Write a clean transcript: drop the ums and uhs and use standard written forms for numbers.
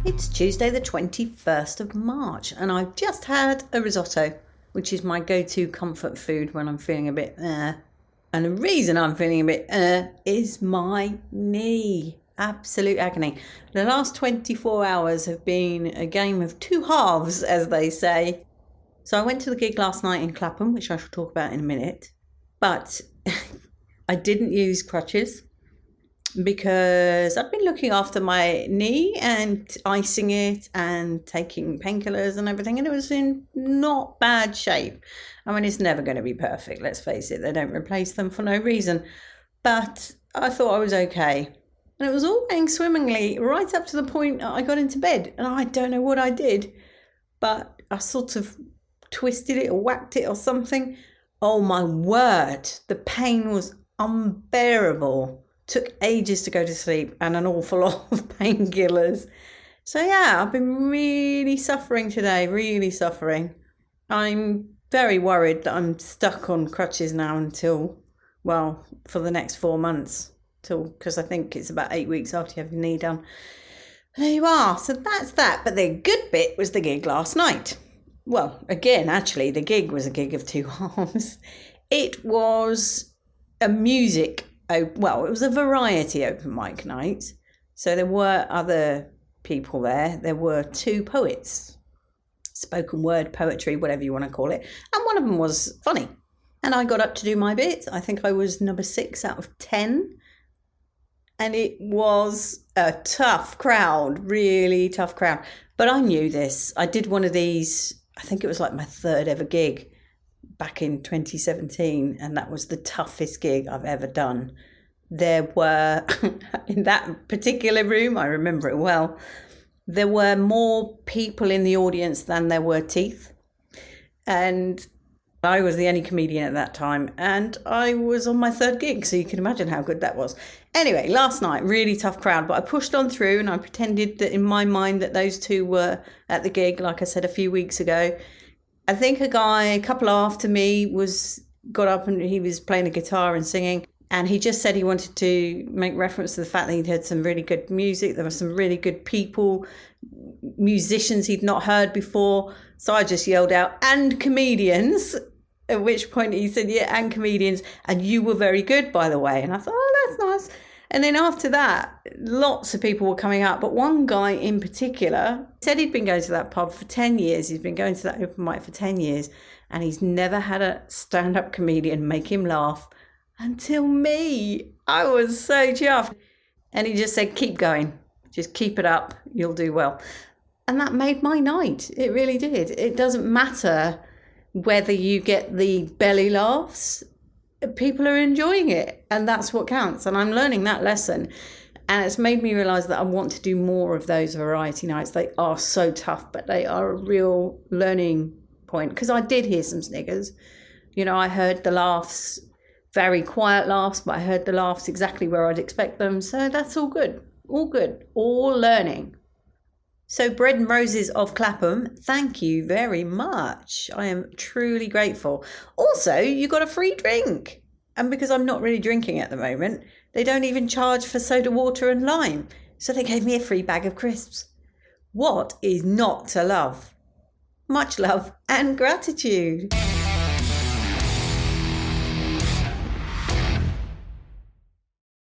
It's Tuesday the 21st of March and I've just had a risotto, which is my go-to comfort food when I'm feeling a bit And the reason I'm feeling a bit is my knee. Absolute agony. The last 24 hours have been a game of two halves, as they say. So I went to the gig last night in Clapham, which I shall talk about in a minute. But I didn't use crutches because I've been looking after my knee and icing it and taking painkillers and everything, and it was in not bad shape. I mean, it's never going to be perfect, let's face it. They don't replace them for no reason. But I thought I was okay. And it was all going swimmingly right up to the point I got into bed. And I don't know what I did, but I sort of twisted it or whacked it or something. Oh my word, the pain was unbearable. Took ages to go to sleep and an awful lot of painkillers. So yeah, I've been really suffering today, really suffering. I'm very worried that I'm stuck on crutches now until, well, for the next 4 months. Because I think it's about 8 weeks after you have your knee done. There you are. So that's that. But the good bit was the gig last night. Well, again, actually, the gig was a gig of two halves. It was a music, it was a variety open mic night. So there were other people there. There were two poets, spoken word poetry, whatever you want to call it. And one of them was funny. And I got up to do my bit. I think I was number 6 out of 10. And it was a tough crowd, really tough crowd. But I knew this. I did one of these, I think it was like my 3rd ever gig back in 2017. And that was the toughest gig I've ever done. There were, in that particular room, I remember it well, there were more people in the audience than there were teeth. And I was the only comedian at that time, and I was on my 3rd gig, so you can imagine how good that was. Anyway, last night, really tough crowd, but I pushed on through and I pretended that in my mind that those two were at the gig, like I said a few weeks ago. I think a guy, a couple after me, got up and he was playing a guitar and singing, and he just said he wanted to make reference to the fact that he'd heard some really good music. There were some really good people, musicians he'd not heard before. So I just yelled out, "And comedians." At which point he said, "Yeah, and comedians. And you were very good, by the way." And I thought, oh, that's nice. And then after that, lots of people were coming up. But one guy in particular said he'd been going to that pub for 10 years. He's been going to that open mic for 10 years. And he's never had a stand-up comedian make him laugh until me. I was so chuffed. And he just said, "Keep going. Just keep it up. You'll do well." And that made my night. It really did. It doesn't matter whether you get the belly laughs, people are enjoying it, and that's what counts. And I'm learning that lesson, and it's made me realise that I want to do more of those variety nights. They are so tough, but they are a real learning point, because I did hear some sniggers. You know, I heard the laughs, very quiet laughs, but I heard the laughs exactly where I'd expect them. So that's all good, all learning. So Bread and Roses of Clapham, thank you very much. I am truly grateful. Also, you got a free drink. And because I'm not really drinking at the moment, they don't even charge for soda water and lime. So they gave me a free bag of crisps. What is not to love? Much love and gratitude.